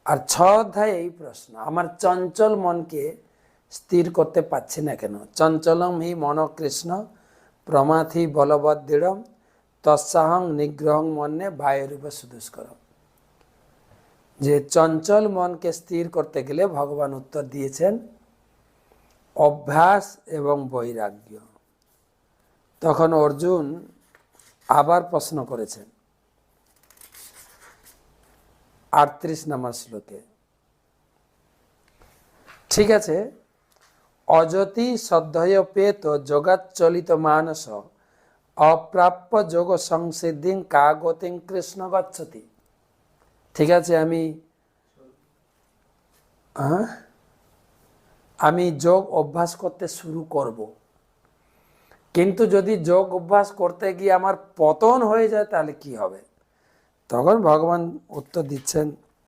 আর 6 অধ্যায়ে এই প্রশ্ন, আমার চঞ্চল মনকে স্থির করতে পারছি না কেন। চঞ্চলম হি মন কৃষ্ণ প্রমাথি বলবৎ দৃঢ়ম তৎসাহং নিগ্রহং মন্যে বায়ুরূপ সুদুষ্করম। যে চঞ্চল মনকে স্থির করতে গেলে ভগবান উত্তর দিয়েছেন অভ্যাস এবং বৈরাগ্য। তখন অর্জুন আবার প্রশ্ন করেছেন 38 নম্বর শ্লোকে, ঠিক আছে, অযতি শ্রদ্ধেয়পেত জগচ্চলিত মানস অপ্রাপ্য যোগ সংসিদ্ধিং কা গতিং কৃষ্ণ গচ্ছতি। ঠিক আছে, আমি যোগ অভ্যাস করতে শুরু করব, কিন্তু যদি যোগ অভ্যাস করতে গিয়ে আমার পতন হয়ে যায় তাহলে কি হবে? তখন ভগবান উত্তর দিচ্ছেন